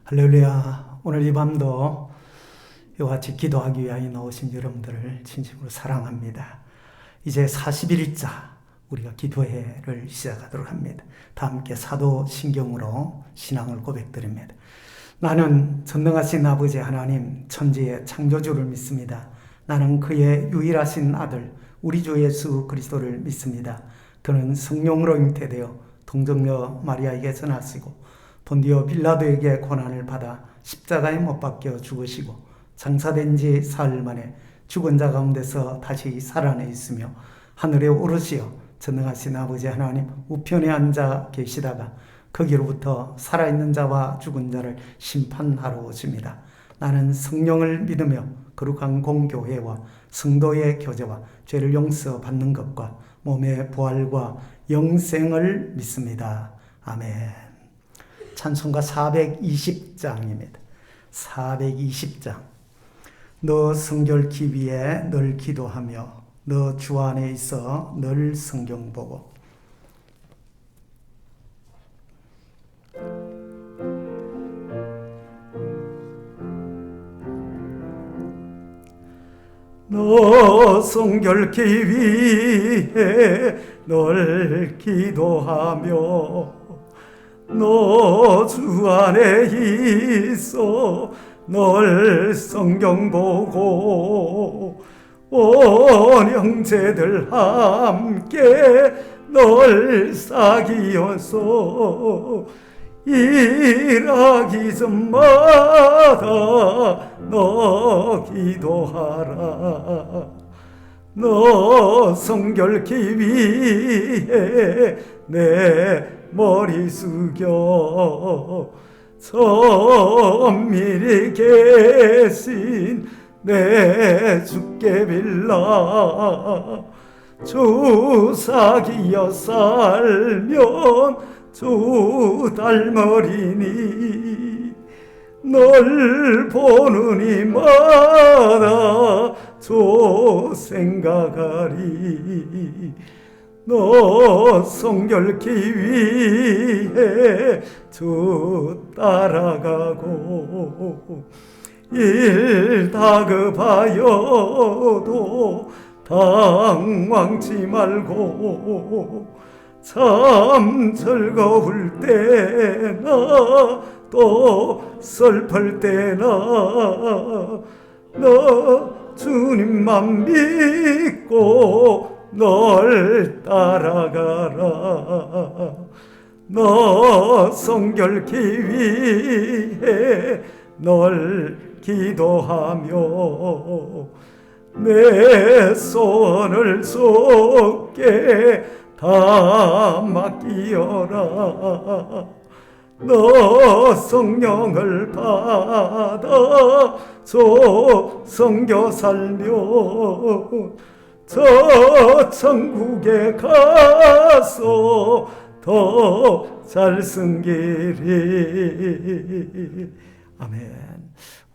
할렐루야. 오늘 이 밤도 이와 같이 기도하기 위하여 나오신 여러분들을 진심으로 사랑합니다. 이제 40일자 우리가 기도회를 시작하도록 합니다. 다 함께 사도신경으로 신앙을 고백드립니다. 나는 전능하신 아버지 하나님 천지의 창조주를 믿습니다. 나는 그의 유일하신 아들 우리 주 예수 그리스도를 믿습니다. 그는 성령으로 잉태되어 동정녀 마리아에게서 나시고 본디오 빌라도에게 고난을 받아 십자가에 못 박혀 죽으시고 장사된 지 사흘 만에 죽은 자 가운데서 다시 살아내 있으며 하늘에 오르시어 전능하신 아버지 하나님 우편에 앉아 계시다가 거기로부터 살아있는 자와 죽은 자를 심판하러 오십니다. 나는 성령을 믿으며 거룩한 공교회와 성도의 교제와 죄를 용서받는 것과 몸의 부활과 영생을 믿습니다. 아멘. 찬송가 420장입니다. 420장. 너 성결기 위해 늘 기도하며 너 주 안에 있어 늘 성경 보고 너 성결기 위해 늘 기도하며 너 주 안에 있어 널 성경 보고 온 형제들 함께 널 사귀어서 일하기 전마다 너 기도하라. 너 성결기 위해 내 머리 숙여 천밀히 계신 내 주께 빌라. 주 사귀어 살면 주 닮으리니 널 보는 이마다 주 생각하리. 너 성결기 위해 주 따라가고 일 다급하여도 당황치 말고 참 즐거울 때나 또 슬플 때나 너 주님만 믿고 널 따라가라. 너 성결기 위해 널 기도하며 내 소원을 주께 다 맡기어라. 너 성령을 받아 저 성교 살며 저 천국에 가서 더 잘 승기리. 아멘.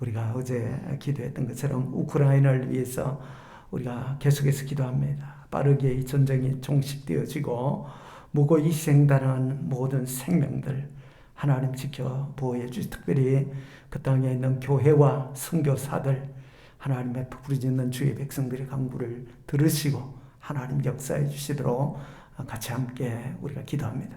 우리가 어제 기도했던 것처럼 우크라이나를 위해서 우리가 계속해서 기도합니다. 빠르게 이 전쟁이 종식되어지고 무고히 희생당한 모든 생명들 하나님 지켜 보호해 주시. 특별히 그 땅에 있는 교회와 선교사들 하나님의 부르짖는 주의 백성들의 간구를 들으시고 하나님 역사해 주시도록 같이 함께 우리가 기도합니다.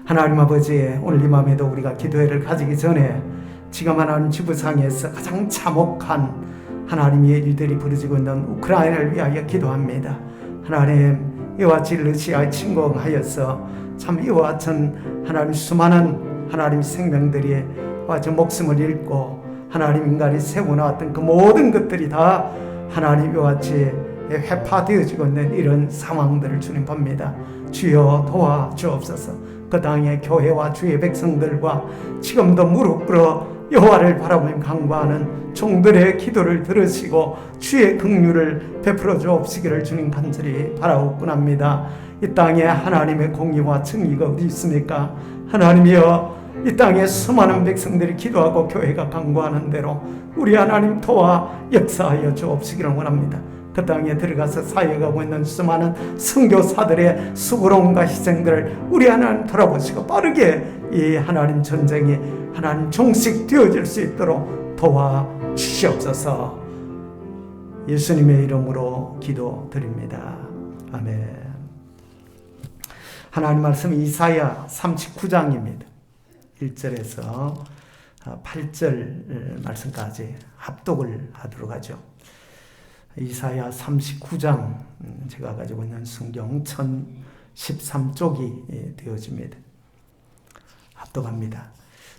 하나님 아버지, 오늘 이 밤에도 우리가 기도회를 가지기 전에 지금 하나님 지구상에서 가장 참혹한 하나님의 일들이 벌어지고 있는 우크라이나를 위하여 기도합니다. 하나님, 이와 같이 러시아에 침공하여서 참 이와 같은 하나님 수많은 하나님 생명들이 와저 목숨을 잃고 하나님 인간이 세워놓았던 그 모든 것들이 다 하나님 이와 같이 회파되어지고 있는 이런 상황들을 주님 봅니다. 주여 도와주옵소서. 그 땅의 교회와 주의 백성들과 지금도 무릎 꿇어 여호와를 바라보며 간구하는 종들의 기도를 들으시고 주의 긍휼을 베풀어 주옵시기를 주님 간절히 바라옵곤합니다. 이 땅에 하나님의 공의와 정의가 어디 있습니까? 하나님이여, 이 땅에 수많은 백성들이 기도하고 교회가 간구하는 대로 우리 하나님 도와 역사하여 주옵시기를 원합니다. 그 땅에 들어가서 사역하고 있는 수많은 선교사들의 수고로움과 희생들을 우리 하나님 돌아보시고 빠르게 이 하나님 전쟁이 하나님 종식되어질 수 있도록 도와주시옵소서. 예수님의 이름으로 기도드립니다. 아멘. 하나님 말씀 이사야 39장입니다. 1절에서 8절 말씀까지 합독을 하도록 하죠. 이사야 39장, 제가 가지고 있는 성경 1013쪽이 되어집니다. 합독합니다.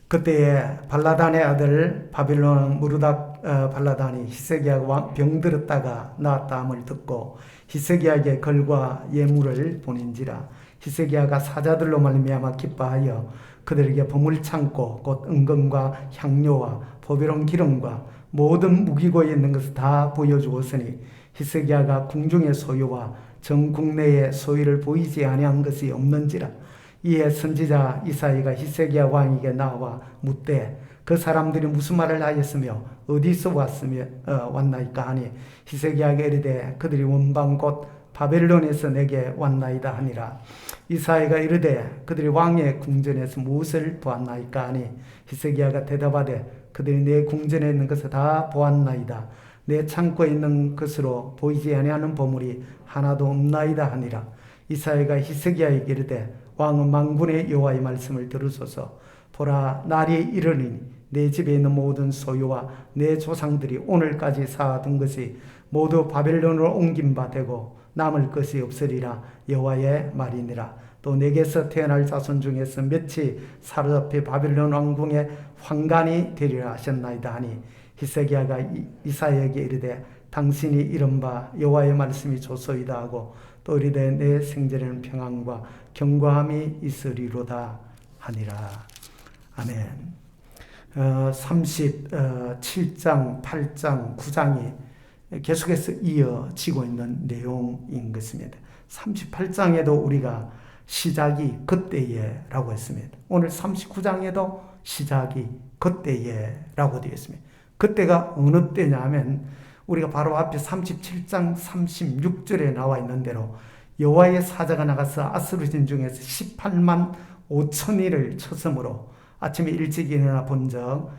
그때에 발라단의 아들 바빌론 무르닥 발라단이 히스기야가 병들었다가 나았다함을 듣고 히스기야에게 글과 예물을 보낸지라. 히스기야가 사자들로 말미암아 기뻐하여 그들에게 보물창고 곧 은금과 향료와 보배로운 기름과 모든 무기고에 있는 것을 다 보여주었으니 히스기야가 궁중의 소유와 전 국내의 소유를 보이지 아니한 것이 없는지라. 이에 선지자 이사야가 히스기야 왕에게 나와 묻되 그 사람들이 무슨 말을 하였으며 어디서 왔나이까 하니 히스기야가 이르되 그들이 원방 곧 바벨론에서 내게 왔나이다 하니라. 이사야가 이르되 그들이 왕의 궁전에서 무엇을 보았나이까 하니 히스기야가 대답하되 그들이 내 궁전에 있는 것을 다 보았나이다. 내 창고에 있는 것으로 보이지 아니하는 보물이 하나도 없나이다 하니라. 이사야가 히스기야에게 이르되 왕은 만군의 여호와의 말씀을 들으소서. 보라, 날이 이르니 내 집에 있는 모든 소유와 내 조상들이 오늘까지 쌓아둔 것이 모두 바벨론으로 옮긴 바 되고 남을 것이 없으리라. 여호와의 말이니라. 또 내게서 태어날 자손 중에서 몇이 사로잡혀 바벨론 왕궁의 환관이 되리라 하셨나이다 하니 히스기야가 이사야에게 이르되 당신이 이른바 여호와의 말씀이 좋소이다 하고 또 이르되 내 생전에는 평안과 견고함이 있으리로다 하니라. 아멘. 37장, 8장, 9장이 계속해서 이어지고 있는 내용인 것입니다. 38장에도 우리가 시작이 그때에 라고 했습니다. 오늘 39장에도 시작이 그때에 라고 되어 있습니다. 그때가 어느 때냐 하면 우리가 바로 앞에 37장 36절에 나와 있는 대로 여호와의 사자가 나가서 아수르 진중에서 18만 5천이를 쳤으므로 아침에 일찍 일어나 본적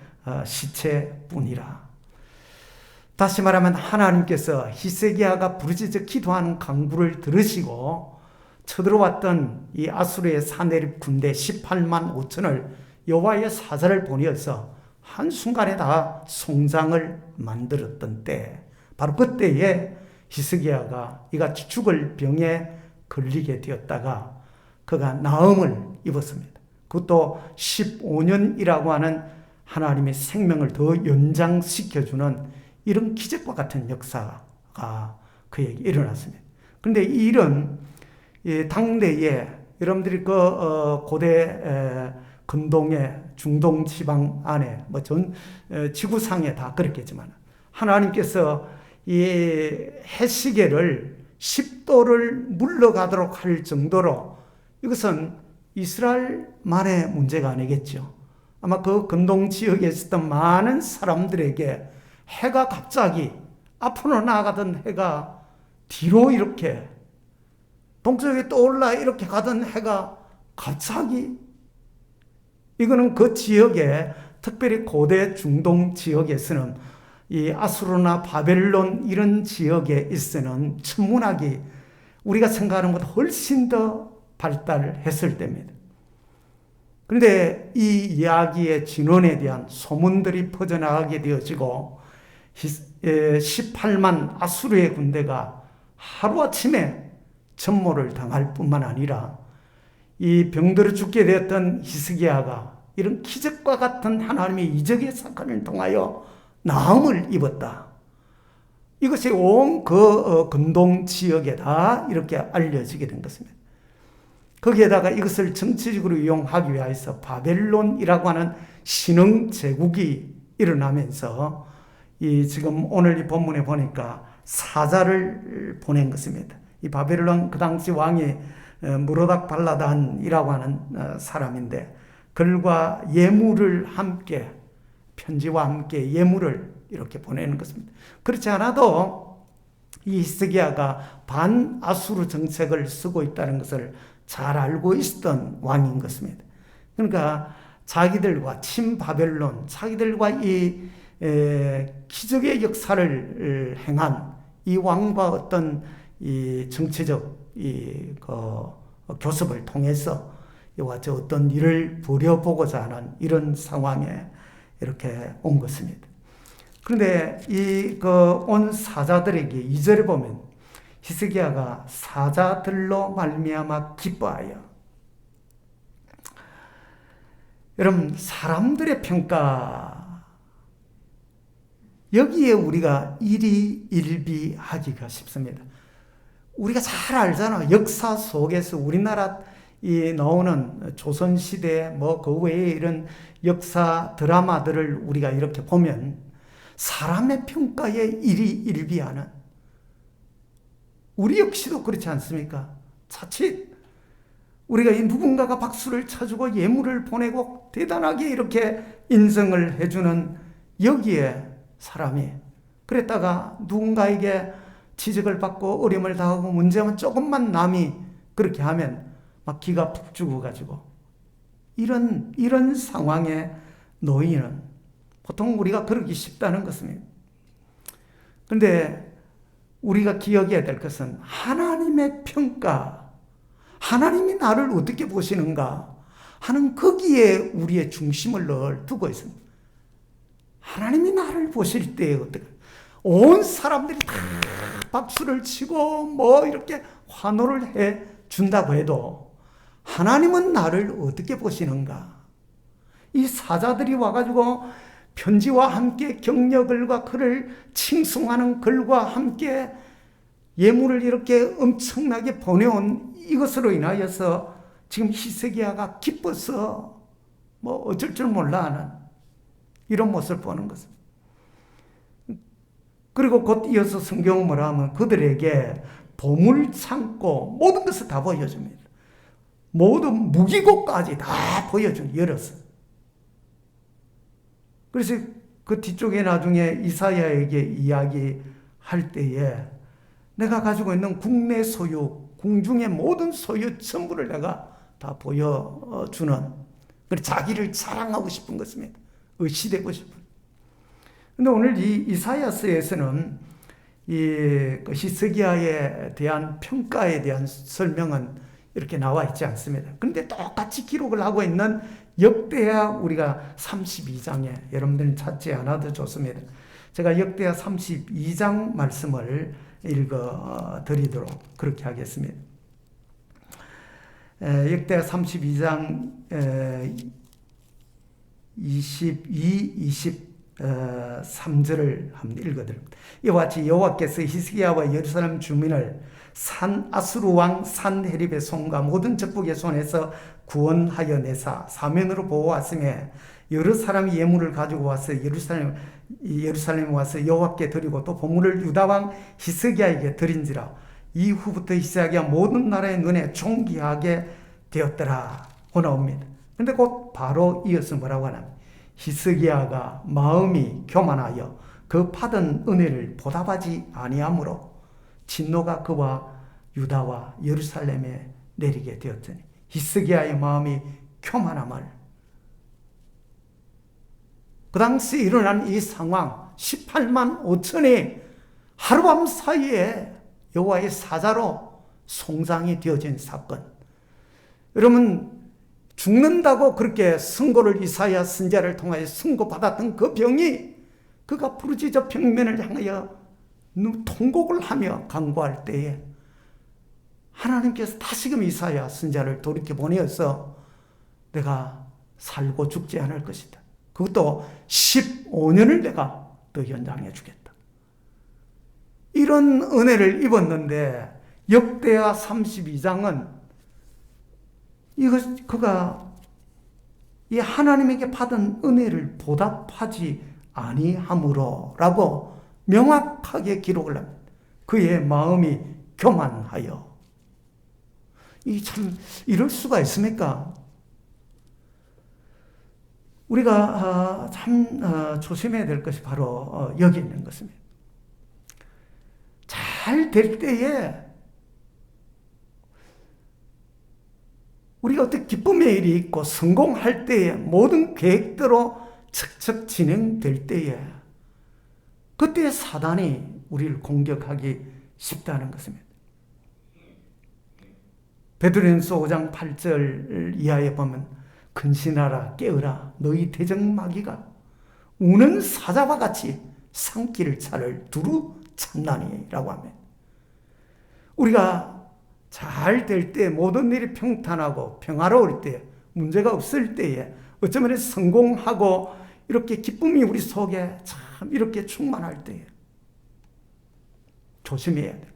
시체뿐이라. 다시 말하면 하나님께서 히스기야가 부르짖어 기도하는 간구를 들으시고 쳐들어왔던 이 아수르의 사내립 군대 18만 5천을 여호와의 사자를 보내어서 한순간에 다 송장을 만들었던 때, 바로 그때에 히스기야가 이같이 죽을 병에 걸리게 되었다가 그가 나음을 입었습니다. 그것도 15년이라고 하는 하나님의 생명을 더 연장시켜주는 이런 기적과 같은 역사가 그에게 일어났습니다. 그런데 이 일은 당대에 여러분들이 고대 근동의 중동 지방 안에 전 지구상에 다 그랬겠지만 하나님께서 이 해시계를 10도를 물러가도록 할 정도로 이것은 이스라엘만의 문제가 아니겠죠. 아마 그 근동 지역에 있었던 많은 사람들에게 해가 갑자기 앞으로 나가던 해가 뒤로 이렇게 동쪽에 떠올라 이렇게 가던 해가 갑자기, 이거는 그 지역에 특별히 고대 중동 지역에서는 이 아수르나 바벨론 이런 지역에 있어는 천문학이 우리가 생각하는 것보다 훨씬 더 발달했을 때입니다. 그런데 이 이야기의 진원에 대한 소문들이 퍼져나가게 되어지고 18만 아수르의 군대가 하루아침에 전모를 당할 뿐만 아니라 이 병들어 죽게 되었던 히스기야가 이런 기적과 같은 하나님의 이적의 사건을 통하여 나음을 입었다. 이것이 온 그 근동 지역에 다 이렇게 알려지게 된 것입니다. 거기에다가 이것을 정치적으로 이용하기 위해서 바벨론이라고 하는 신흥 제국이 일어나면서 이 지금 오늘 이 본문에 보니까 사자를 보낸 것입니다. 이 바벨론 그 당시 왕이 무로닥 발라단이라고 하는 사람인데 글과 예물을 함께, 편지와 함께 예물을 이렇게 보내는 것입니다. 그렇지 않아도 이 히스기야가 반아수르 정책을 쓰고 있다는 것을 잘 알고 있었던 왕인 것입니다. 그러니까 자기들과 친바벨론, 자기들과 이 기적의 역사를 행한 이 왕과 어떤 이 정치적 교섭을 통해서 이와 같이 어떤 일을 벌여보고자 하는 이런 상황에 이렇게 온 것입니다. 그런데 온 사자들에게 2절에 보면 히스기야가 사자들로 말미암아 기뻐하여. 여러분, 사람들의 평가, 여기에 우리가 일희일비하기가 쉽습니다. 우리가 잘 알잖아. 역사 속에서 우리나라 나오는 조선시대 그 외에 이런 역사 드라마들을 우리가 이렇게 보면 사람의 평가에 일희일비하는, 우리 역시도 그렇지 않습니까? 자칫 우리가 누군가가 박수를 쳐주고 예물을 보내고 대단하게 이렇게 인정을 해주는 여기에 사람이 그랬다가 누군가에게 지적을 받고 어려움을 당하고 문제만 조금만 남이 그렇게 하면 막 기가 푹 죽어가지고 이런 상황에 놓이는, 보통 우리가 그러기 쉽다는 것입니다. 그런데 우리가 기억해야 될 것은 하나님의 평가, 하나님이 나를 어떻게 보시는가 하는 거기에 우리의 중심을 늘 두고 있습니다. 하나님이 나를 보실 때 어떻게, 온 사람들이 다 박수를 치고 이렇게 환호를 해 준다고 해도 하나님은 나를 어떻게 보시는가? 이 사자들이 와가지고 편지와 함께 격려글과 그를 칭송하는 글과 함께 예물을 이렇게 엄청나게 보내온 이것으로 인하여서 지금 히스기야가 기뻐서 어쩔 줄 몰라 하는 이런 모습을 보는 것입니다. 그리고 곧 이어서 성경은 뭐라 하면 그들에게 보물 창고 모든 것을 다 보여줍니다. 모든 무기고까지 다 보여준, 열었어. 그래서 그 뒤쪽에 나중에 이사야에게 이야기할 때에 내가 가지고 있는 국내 소유, 궁중의 모든 소유 전부를 내가 다 보여주는, 자기를 자랑하고 싶은 것입니다. 의시되고 싶은. 근데 오늘 이 이사야서에서는 히스기야에 대한 평가에 대한 설명은 이렇게 나와 있지 않습니다. 그런데 똑같이 기록을 하고 있는 역대하 우리가 32장에 여러분들은 찾지 않아도 좋습니다. 제가 역대하 32장 말씀을 읽어 드리도록 그렇게 하겠습니다. 역대하 32장 23절을 한번 읽어드립니다. 이와 같이 여호와께서 히스기야와 예루살렘 주민을 아수르 왕 산헤립의 손과 모든 적국의 손에서 구원하여 내사 사면으로 보호하시며 여러 사람이 예물을 가지고 와서 예루살렘에 와서 여호와께 드리고 또 보물을 유다 왕 히스기야에게 드린지라. 이후부터 히스기야가 모든 나라의 눈에 존귀하게 되었더라고 나옵니다. 근데 곧 바로 이어서 뭐라고 하냐면 히스기야가 마음이 교만하여 그 받은 은혜를 보답하지 아니하므로 진노가 그와 유다와 예루살렘에 내리게 되었더니, 히스기야의 마음이 교만함을, 그 당시 일어난 이 상황 18만 5천이 하룻밤 사이에 여호와의 사자로 송장이 되어진 사건. 여러분, 죽는다고 그렇게 선고를 이사야 선지자를 통하여 선고받았던 그 병이 그가 부르짖어 병면을 향하여 통곡을 하며 간구할 때에 하나님께서 다시금 이사야 선지자를 돌이켜 보내어서 내가 살고 죽지 않을 것이다. 그것도 15년을 내가 더 연장해 주겠다. 이런 은혜를 입었는데 역대하 32장은 그가 이 하나님에게 받은 은혜를 보답하지 아니함으로라고 명확하게 기록을 합니다. 그의 마음이 교만하여. 참 이럴 수가 있습니까? 우리가 참 조심해야 될 것이 바로 여기 있는 것입니다. 잘 될 때에 우리가 어떻게 기쁨의 일이 있고 성공할 때에 모든 계획대로 척척 진행될 때에 그때 사단이 우리를 공격하기 쉽다는 것입니다. 베드로전서 5장 8절 이하에 보면 근신하라 깨어라 너희 대적마귀가 우는 사자와 같이 산길 차를 두루 찾나니라고 합니다. 우리가 잘 될 때 모든 일이 평탄하고 평화로울 때 문제가 없을 때에 어쩌면 성공하고 이렇게 기쁨이 우리 속에 참 이렇게 충만할 때에 조심해야 돼요.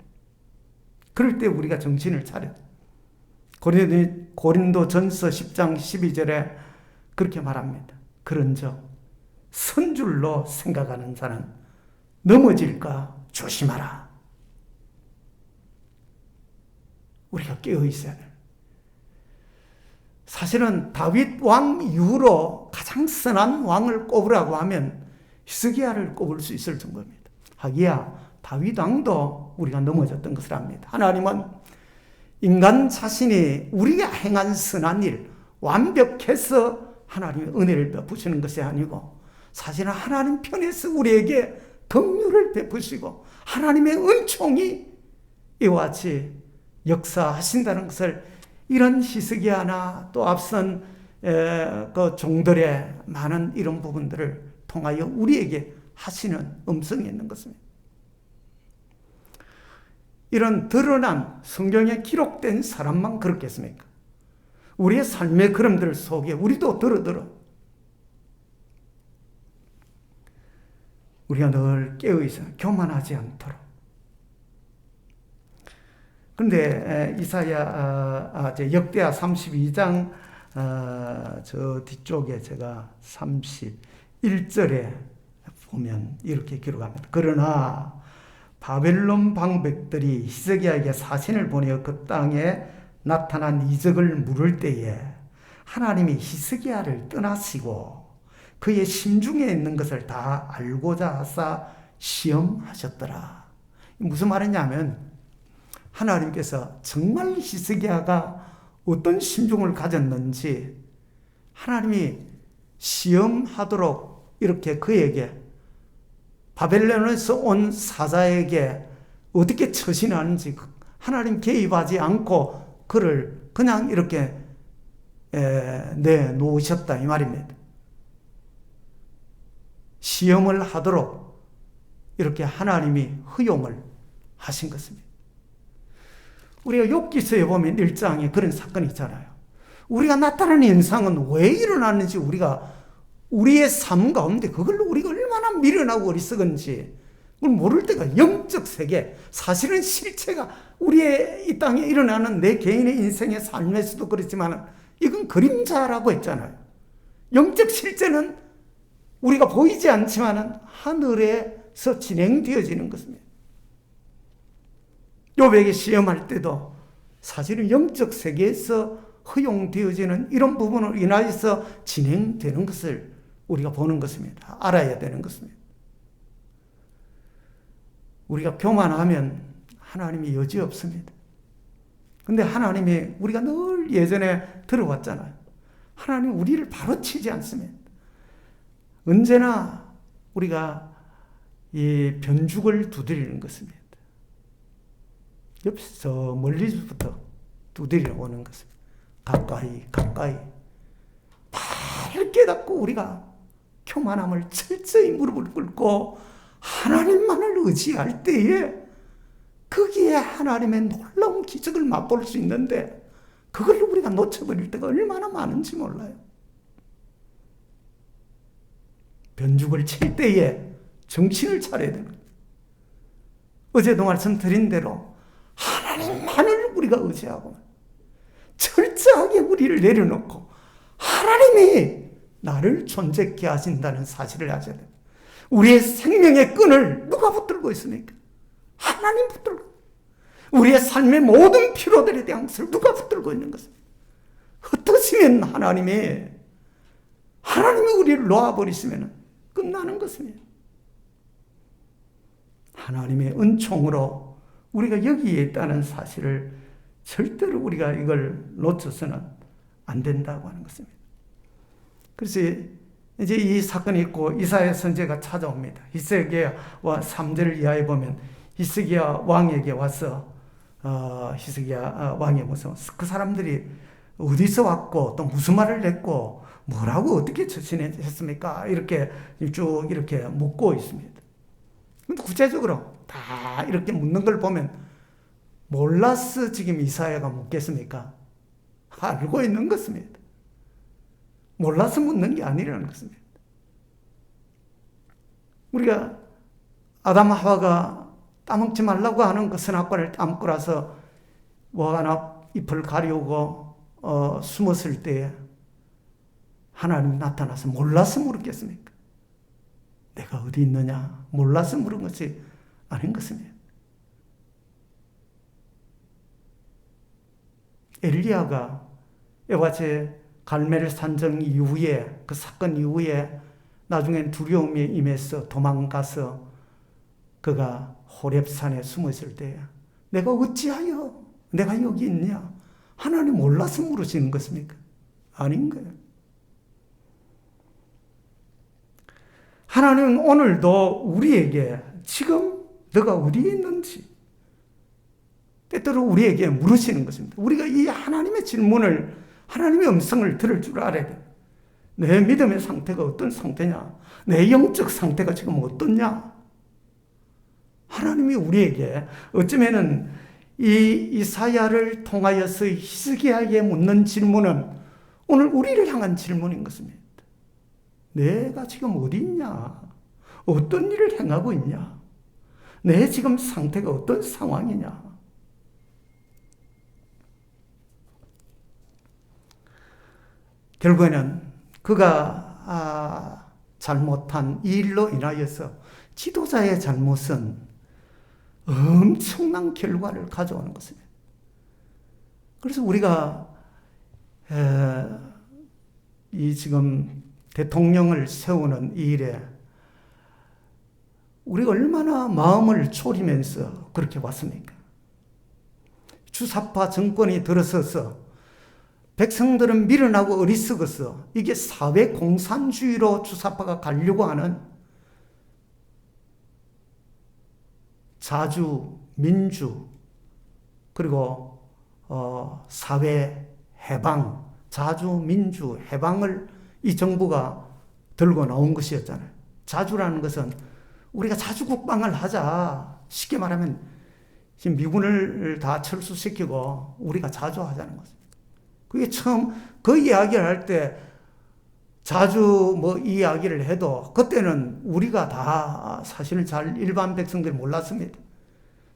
그럴 때 우리가 정신을 차려. 고린도전서 10장 12절에 그렇게 말합니다. 그런즉 선줄로 생각하는 자는 넘어질까 조심하라. 우리가 깨어 있어야 돼요. 사실은 다윗 왕 이후로 가장 선한 왕을 꼽으라고 하면 히스기야를 꼽을 수 있을 정도입니다. 하기야 다윗 왕도 우리가 넘어졌던 것을 압니다. 하나님은 인간 자신이 우리가 행한 선한 일 완벽해서 하나님의 은혜를 베푸시는 것이 아니고 사실은 하나님 편에서 우리에게 긍휼을 베푸시고 하나님의 은총이 이와 같이 역사하신다는 것을 이런 히스기야나 또 앞선 그 종들의 많은 이런 부분들을 통하여 우리에게 하시는 음성이 있는 것입니다. 이런 드러난 성경에 기록된 사람만 그렇겠습니까? 우리의 삶의 걸음들 속에 우리도 들어 우리가 늘 깨어있어 교만하지 않도록. 그런데 이사야 역대하 32장 저 뒤쪽에 제가 31절에 보면 이렇게 기록합니다. 그러나 바벨론 방백들이 히스기야에게 사신을 보내어 그 땅에 나타난 이적을 물을 때에 하나님이 히스기야를 떠나시고 그의 심중에 있는 것을 다 알고자 하사 시험하셨더라. 무슨 말이냐면 하나님께서 정말 히스기야가 어떤 심중을 가졌는지 하나님이 시험하도록 이렇게 그에게 바벨론에서 온 사자에게 어떻게 처신하는지 하나님 개입하지 않고 그를 그냥 이렇게 내놓으셨다 이 말입니다. 시험을 하도록 이렇게 하나님이 허용을 하신 것입니다. 우리가 욥기서에 보면 1장에 그런 사건이 있잖아요. 우리가 나타나는 현상은 왜 일어나는지 우리의 삶 가운데 그걸로 우리가 얼마나 미련하고 어리석은지 그걸 모를 때가 영적 세계, 사실은 실체가 우리의 이 땅에 일어나는 내 개인의 인생의 삶에서도 그렇지만 이건 그림자라고 했잖아요. 영적 실제는 우리가 보이지 않지만 하늘에서 진행되어지는 것입니다. 욥에게 시험할 때도 사실은 영적 세계에서 허용되어지는 이런 부분으로 인하여서 진행되는 것을 우리가 보는 것입니다. 알아야 되는 것입니다. 우리가 교만하면 하나님이 여지없습니다. 근데 하나님이 우리가 늘 예전에 들어왔잖아요. 하나님 우리를 바로 치지 않습니다. 언제나 우리가 이 변죽을 두드리는 것입니다. 옆에서 멀리서부터 두드려 오는 것입니다. 가까이 바로 깨닫고 우리가 교만함을 철저히 무릎을 꿇고 하나님만을 의지할 때에 거기에 하나님의 놀라운 기적을 맛볼 수 있는데 그걸 우리가 놓쳐버릴 때가 얼마나 많은지 몰라요. 변죽을 칠 때에 정신을 차려야 되는 거예요. 어제도 말씀드린 대로 하나님만을 우리가 의지하고 철저하게 우리를 내려놓고 하나님이 나를 존재케 하신다는 사실을 아셔야 돼요. 우리의 생명의 끈을 누가 붙들고 있습니까? 하나님 붙들고. 우리의 삶의 모든 피로들에 대한 것을 누가 붙들고 있는 것입니다. 흩어지면 하나님이 우리를 놓아버리시면 끝나는 것입니다. 하나님의 은총으로 우리가 여기에 있다는 사실을 절대로 우리가 이걸 놓쳐서는 안 된다고 하는 것입니다. 그래서 이제 이 사건이 있고 이사야 선지자가 찾아옵니다. 히스기야와 3절 이하에 보면 히스기야 왕에게 와서 히스기야 왕의 모습, 그 사람들이 어디서 왔고 또 무슨 말을 했고 뭐라고 어떻게 처신했습니까? 이렇게 쭉 이렇게 묻고 있습니다. 근데 구체적으로 다 이렇게 묻는 걸 보면 몰라서 지금 이사야가 묻겠습니까? 알고 있는 것입니다. 몰라서 묻는 게 아니라는 것입니다. 우리가 아담 하와가 따먹지 말라고 하는 그 선악과를 따먹고 나서 와가나 잎을 가리우고 숨었을 때에 하나님이 나타나서 몰라서 물었겠습니까? 내가 어디 있느냐? 몰라서 물은 것이 아닌 것입니다. 엘리야가 에바제 갈멜 산정 이후에, 그 사건 이후에 나중엔 두려움에 임해서 도망가서 그가 호렙산에 숨었을 때 내가 어찌하여 내가 여기 있냐? 하나님 몰라서 물으시는 것입니까? 아닌 거예요. 하나님은 오늘도 우리에게 지금 너가 어디에 있는지 때때로 우리에게 물으시는 것입니다. 우리가 이 하나님의 질문을, 하나님의 음성을 들을 줄 알아야 돼요. 내 믿음의 상태가 어떤 상태냐? 내 영적 상태가 지금 어떻냐? 하나님이 우리에게 어쩌면은 이 이사야를 통하여서 히스기야에게 묻는 질문은 오늘 우리를 향한 질문인 것입니다. 내가 지금 어디 있냐? 어떤 일을 행하고 있냐? 내 지금 상태가 어떤 상황이냐? 결국에는 그가 잘못한 이 일로 인하여서 지도자의 잘못은 엄청난 결과를 가져오는 것입니다. 그래서 우리가 이 지금 대통령을 세우는 이 일에 우리가 얼마나 마음을 졸이면서 그렇게 왔습니까? 주사파 정권이 들어서서 백성들은 미련하고 어리석어서 이게 사회 공산주의로 주사파가 가려고 하는 자주, 민주, 그리고 사회 해방, 자주, 민주, 해방을 이 정부가 들고 나온 것이었잖아요. 자주라는 것은 우리가 자주 국방을 하자. 쉽게 말하면 지금 미군을 다 철수시키고 우리가 자주 하자는 거죠. 그게 처음 그 이야기를 할 때 자주 뭐 이야기를 해도 그때는 우리가 다 사실은 잘 일반 백성들이 몰랐습니다.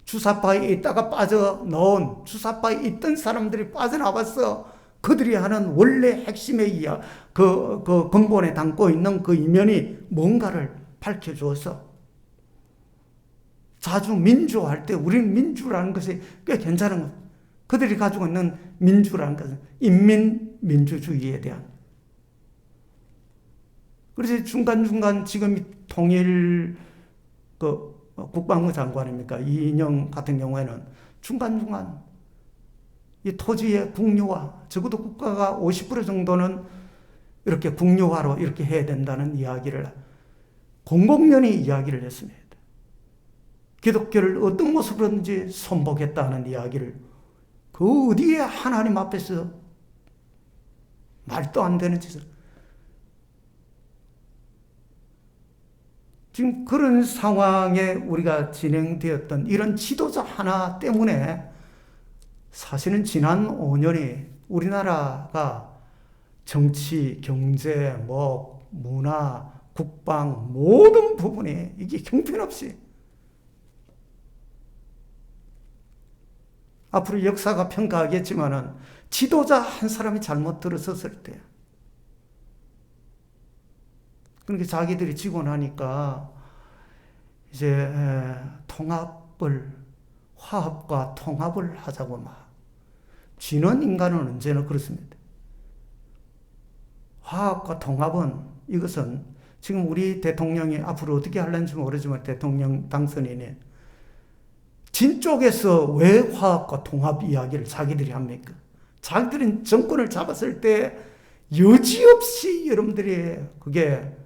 주사파에 있다가 빠져나온, 주사파에 있던 사람들이 빠져나와서 그들이 하는 원래 핵심의 그 근본에 담고 있는 그 이면이 뭔가를 밝혀주어서 자주 민주할 때 우리는 민주라는 것이 꽤 괜찮은 거예요. 그들이 가지고 있는 민주라는 것은 인민민주주의에 대한. 그래서 중간중간 지금 통일 국방부 장관입니까? 이인영 같은 경우에는 중간중간 이 토지의 국유화, 적어도 국가가 50% 정도는 이렇게 국유화로 이렇게 해야 된다는 이야기를 공공연히 이야기를 했습니다. 기독교를 어떤 모습으로든지 손보겠다는 이야기를 그 어디에 하나님 앞에서 말도 안 되는 짓을. 지금 그런 상황에 우리가 진행되었던 이런 지도자 하나 때문에 사실은 지난 5년이 우리나라가 정치, 경제, 문화, 국방 모든 부분에 이게 형편없이 앞으로 역사가 평가하겠지만은 지도자 한 사람이 잘못 들어섰을 때 그러니까 자기들이 지고 나니까 이제 화합과 통합을 하자고 막 쥐는 인간은 언제나 그렇습니다. 화합과 통합은 이것은 지금 우리 대통령이 앞으로 어떻게 하려는지 모르지만 대통령 당선인이 진 쪽에서 왜 화합과 통합 이야기를 자기들이 합니까? 자기들은 정권을 잡았을 때 여지없이 여러분들이 그게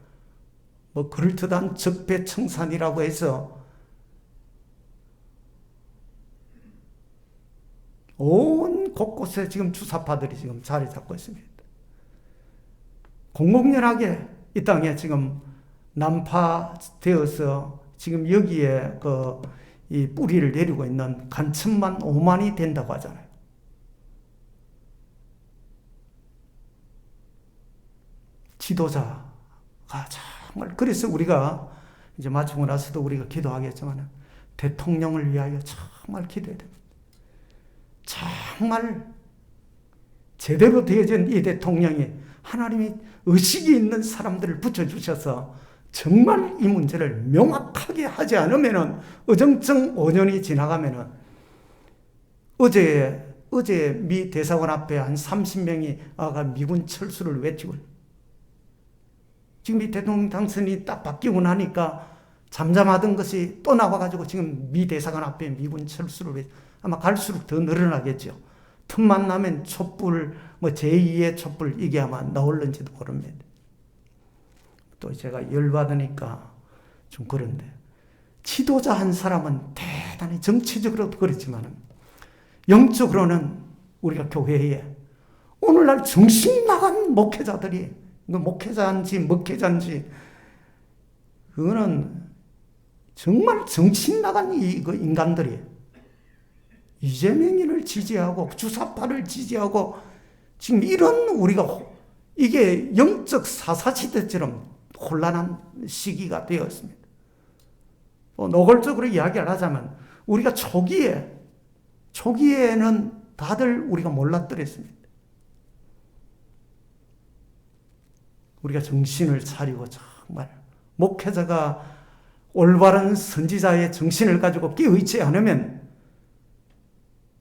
뭐 그럴듯한 적폐청산이라고 해서 온 곳곳에 지금 주사파들이 지금 자리 잡고 있습니다. 공공연하게 이 땅에 지금 난파되어서 지금 여기에 이 뿌리를 내리고 있는 간천만 5만이 된다고 하잖아요. 지도자가 정말, 그래서 우리가 이제 마치고 나서도 우리가 기도하겠지만 대통령을 위하여 정말 기도해야 됩니다. 정말 제대로 되어진 이 대통령이 하나님이 의식이 있는 사람들을 붙여주셔서 정말 이 문제를 명확하게 하지 않으면은 어정쩡 5년이 지나가면은 어제 미 대사관 앞에 한 30명이 아가 미군 철수를 외치고, 지금 이 대통령 당선이 딱 바뀌고 나니까 잠잠하던 것이 또 나와가지고 지금 미 대사관 앞에 미군 철수를 아마 갈수록 더 늘어나겠죠. 틈만 나면 촛불, 뭐 제2의 촛불, 이게 아마 나올는지도 모릅니다. 또 제가 열받으니까 좀 그런데, 지도자 한 사람은 대단히 정치적으로도 그렇지만 영적으로는 우리가 교회에 오늘날 정신 나간 목회자들이, 목회자인지 먹회자인지, 그거는 정말 정신 나간 인간들이 이재명인을 지지하고 주사파를 지지하고 지금 이런 우리가 이게 영적 사사시대처럼 혼란한 시기가 되었습니다. 노골적으로 이야기를 하자면 우리가 초기에는 다들 우리가 몰랐더랬습니다. 우리가 정신을 차리고 정말 목회자가 올바른 선지자의 정신을 가지고 깨어있지 않으면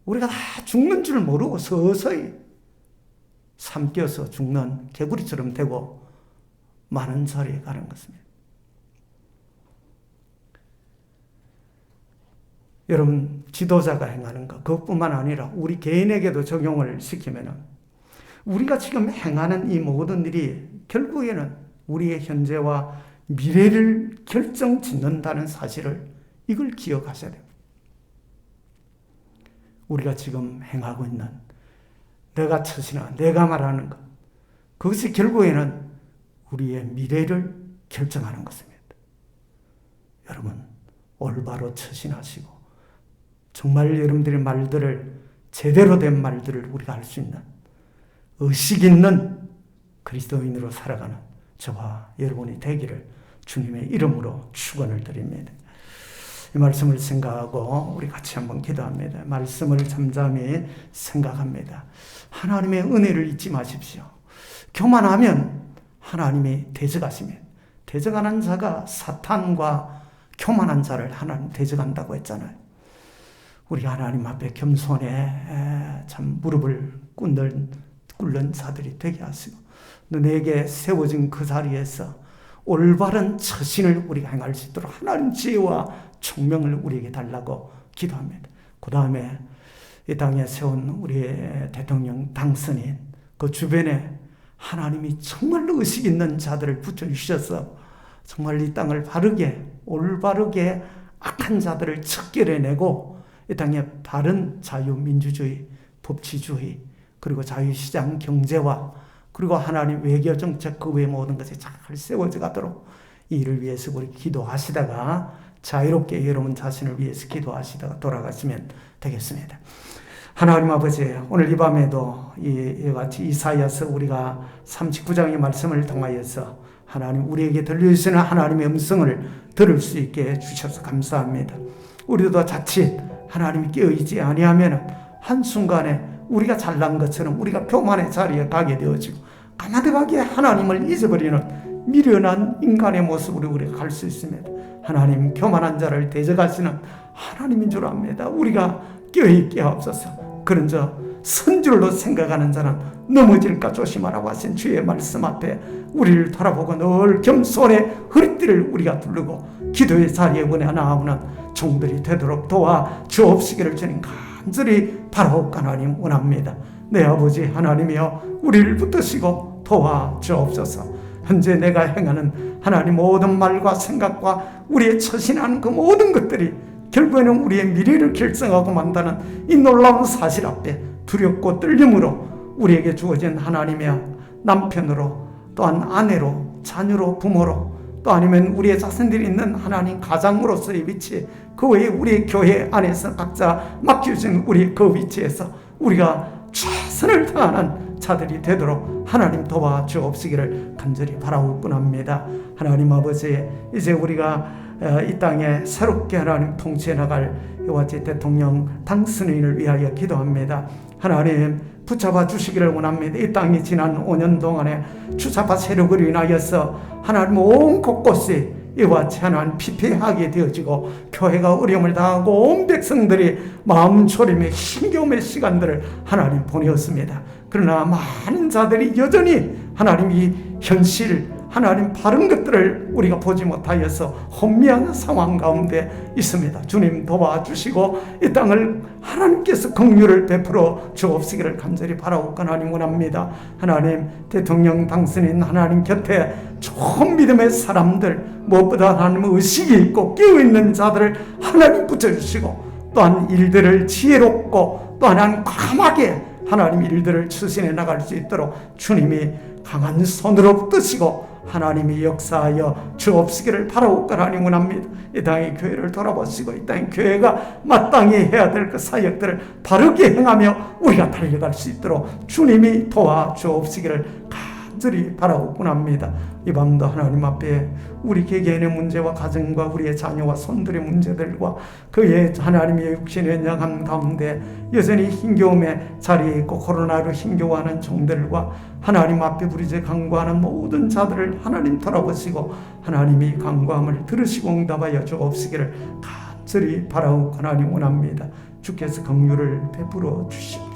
우리가 다 죽는 줄 모르고 서서히 삼켜서 죽는 개구리처럼 되고 많은 자리에 가는 것입니다. 여러분, 지도자가 행하는 것, 그것뿐만 아니라 우리 개인에게도 적용을 시키면 우리가 지금 행하는 이 모든 일이 결국에는 우리의 현재와 미래를 결정짓는다는 사실을, 이걸 기억하셔야 됩니다. 우리가 지금 행하고 있는 내가 처신한, 내가 말하는 것, 그것이 결국에는 우리의 미래를 결정하는 것입니다. 여러분, 올바로 처신하시고 정말 여러분들의 말들을, 제대로 된 말들을 우리가 할 수 있는 의식 있는 그리스도인으로 살아가는 저와 여러분이 되기를 주님의 이름으로 축원을 드립니다. 이 말씀을 생각하고 우리 같이 한번 기도합니다. 말씀을 잠잠히 생각합니다. 하나님의 은혜를 잊지 마십시오. 교만하면 하나님이 대적하십니다. 대적하는 자가 사탄과 교만한 자를 하나님 대적한다고 했잖아요. 우리 하나님 앞에 겸손해 참 무릎을 꿇는 자들이 되게 하시고, 너에게 세워진 그 자리에서 올바른 처신을 우리가 행할 수 있도록 하나님 지혜와 총명을 우리에게 달라고 기도합니다. 그 다음에 이 땅에 세운 우리의 대통령 당선인 그 주변에 하나님이 정말 의식 있는 자들을 붙여주셔서 정말 이 땅을 바르게, 올바르게 악한 자들을 척결해내고 이 땅에 바른 자유민주주의, 법치주의, 그리고 자유시장 경제와 그리고 하나님 외교정책, 그 외 모든 것이 잘 세워져 가도록 이 일을 위해서 우리 기도하시다가 자유롭게 여러분 자신을 위해서 기도하시다가 돌아가시면 되겠습니다. 하나님 아버지, 오늘 이 밤에도 이와 같이 이사야서 우리가 39장의 말씀을 통하여서 하나님 우리에게 들려주시는 하나님의 음성을 들을 수 있게 해주셔서 감사합니다. 우리도 자칫 하나님이 깨어있지 아니하면 한순간에 우리가 잘난 것처럼 우리가 교만의 자리에 가게 되어지고 가마득하게 하나님을 잊어버리는 미련한 인간의 모습으로 우리가 갈 수 있습니다. 하나님, 교만한 자를 대적하시는 하나님인 줄 압니다. 우리가 깨어있게 하옵소서. 그런 저 선줄로 생각하는 자는 넘어질까 조심하라고 하신 주의 말씀 앞에 우리를 돌아보고 늘 겸손의 허리띠를 우리가 두르고 기도의 자리에 원해 나아오는 종들이 되도록 도와 주옵시기를 주님 간절히 바라옵고 하나님 원합니다. 내 아버지 하나님이여 우리를 붙드시고 도와주옵소서. 현재 내가 행하는 하나님 모든 말과 생각과 우리의 처신하는 그 모든 것들이 결국에는 우리의 미래를 결정하고 만다는 이 놀라운 사실 앞에 두렵고 떨림으로 우리에게 주어진 하나님의 남편으로, 또한 아내로, 자녀로, 부모로, 또 아니면 우리의 자손들이 있는 하나님 가장으로서의 위치, 그 외에 우리의 교회 안에서 각자 맡겨진 우리 그 위치에서 우리가 최선을 다하는 자들이 되도록 하나님 도와주옵시기를 간절히 바라옵곤 합니다. 하나님 아버지, 이제 우리가 이 땅에 새롭게 하나님 통치해 나갈 이와 같이 대통령 당선인을 위하여 기도합니다. 하나님 붙잡아 주시기를 원합니다. 이 땅이 지난 5년 동안에 주사파 세력으로 인하여서 하나님 온 곳곳이 이와 같이 하나님 피폐하게 되어지고 교회가 어려움을 당하고 온 백성들이 마음 졸임의 힘겨움의 시간들을 하나님 보내었습니다. 그러나 많은 자들이 여전히 하나님 이 현실, 하나님 바른 것들을 우리가 보지 못하여서 혼미한 상황 가운데 있습니다. 주님 도와주시고 이 땅을 하나님께서 긍휼을 베풀어 주옵시기를 간절히 바라옵고 하나님 원합니다. 하나님 대통령 당선인 하나님 곁에 좋은 믿음의 사람들, 무엇보다 하나님 의식이 있고 깨어있는 자들을 하나님 붙여주시고, 또한 일들을 지혜롭고 또 하나님 과감하게 하나님 일들을 추진해 나갈 수 있도록 주님이 강한 손으로 붙드시고 하나님이 역사하여 주옵시기를 바라옵고 하나님 원합니다. 이 땅의 교회를 돌아보시고 이 땅의 교회가 마땅히 해야 될 그 사역들을 바르게 행하며 우리가 달려갈 수 있도록 주님이 도와주옵시기를 간절히 바라옵고 합니다. 이 밤도 하나님 앞에 우리 개개인의 문제와 가정과 우리의 자녀와 손들의 문제들과 그의 하나님의 육신의 연약함 가운데 여전히 힘겨움의 자리에 있고 코로나로 힘겨워하는 종들과 하나님 앞에 부르짖어 간구하는 모든 자들을 하나님 돌아보시고 하나님이 간구함을 들으시고 응답하여 주옵시기를 간절히 바라옵고 하나님 원합니다. 주께서 긍휼을 베풀어 주시옵소서.